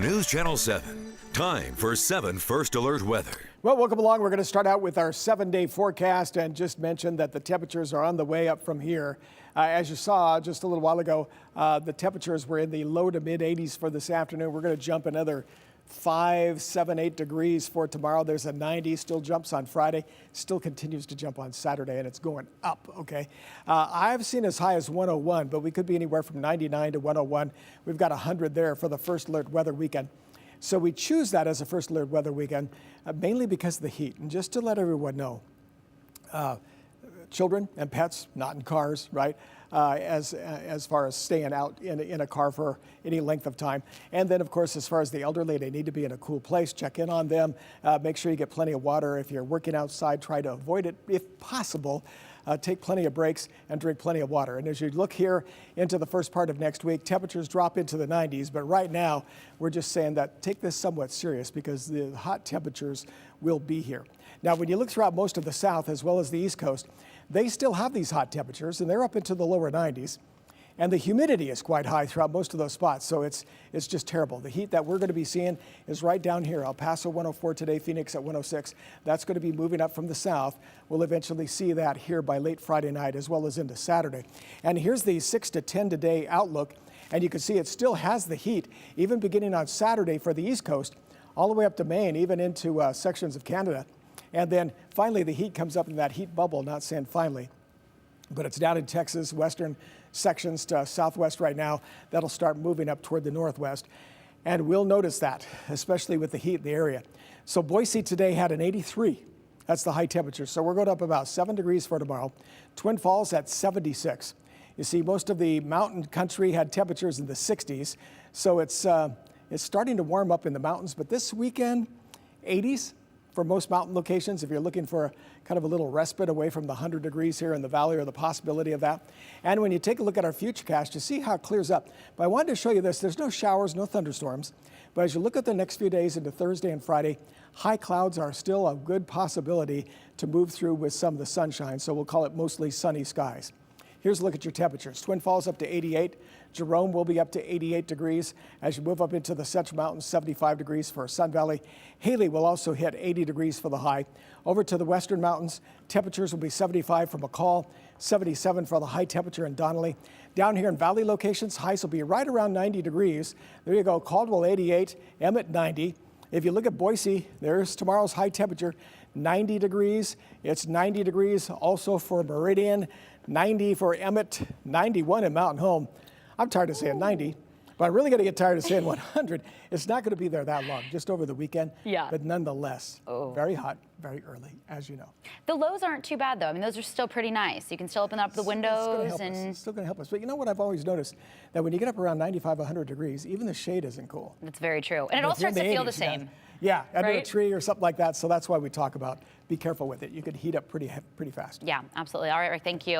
News Channel 7. Time for 7 First Alert weather. Well, welcome along. We're going to start out with our 7-day forecast and just mention that the temperatures are on the way up from here. As you saw just a little while ago, the temperatures were in the low to mid 80s for this afternoon. We're going to jump another 5, 7, 8 degrees for tomorrow. There's a 90, still jumps on Friday, still continues to jump on Saturday, and it's going up, okay? I've seen as high as 101, but we could be anywhere from 99 to 101. We've got 100 there for the first alert weather weekend. So we choose that as a first alert weather weekend, mainly because of the heat. And just to let everyone know, children and pets, not in cars, right? As far as staying out in a car for any length of time. And then, of course, as far as the elderly, they need to be in a cool place. Check in on them. Make sure you get plenty of water. If you're working outside, try to avoid it if possible. Take plenty of breaks and drink plenty of water. And as you look here into the first part of next week, temperatures drop into the 90s. But right now, we're just saying that take this somewhat serious because the hot temperatures will be here. Now, when you look throughout most of the South as well as the East Coast, they still have these hot temperatures, and they're up into the lower 90s. And the humidity is quite high throughout most of those spots, so it's just terrible. The heat that we're going to be seeing is right down here. El Paso 104 today, Phoenix at 106. That's going to be moving up from the south. We'll eventually see that here by late Friday night as well as into Saturday. And here's the 6 to 10 today outlook, and you can see it still has the heat, even beginning on Saturday for the East Coast, all the way up to Maine, even into sections of Canada. And then finally the heat comes up in that heat bubble, not saying finally, but it's down in Texas, western sections to southwest right now. That'll start moving up toward the northwest. And we'll notice that, especially with the heat in the area. So Boise today had an 83. That's the high temperature. So we're going up about 7 degrees for tomorrow. Twin Falls at 76. You see, most of the mountain country had temperatures in the 60s. So it's starting to warm up in the mountains. But this weekend, 80s. For most mountain locations, if you're looking for kind of a little respite away from the 100 degrees here in the valley or the possibility of that. And when you take a look at our futurecast, you see how it clears up. But I wanted to show you this. There's no showers, no thunderstorms. But as you look at the next few days into Thursday and Friday, high clouds are still a good possibility to move through with some of the sunshine. So we'll call it mostly sunny skies. Here's a look at your temperatures. Twin Falls up to 88. Jerome will be up to 88 degrees. As you move up into the Central Mountains, 75 degrees for Sun Valley. Haley will also hit 80 degrees for the high. Over to the Western Mountains, temperatures will be 75 for McCall, 77 for the high temperature in Donnelly. Down here in valley locations, highs will be right around 90 degrees. There you go, Caldwell 88, Emmett 90. If you look at Boise, there's tomorrow's high temperature, 90 degrees. It's 90 degrees also for Meridian, 90 for Emmett, 91 in Mountain Home. I'm tired of saying 90, but I'm really going to get tired of saying 100. It's not going to be there that long, just over the weekend. Yeah. But nonetheless, very hot, very early, as you know. The lows aren't too bad, though. I mean, those are still pretty nice. You can still open up the windows. It's still going to help us. But you know what I've always noticed? That when you get up around 95, 100 degrees, even the shade isn't cool. That's very true. And it all starts to feel the same. Yeah, under a right? tree or something like that. So that's why we talk about be careful with it. You could heat up pretty fast. Yeah, absolutely. All right, Rick, thank you.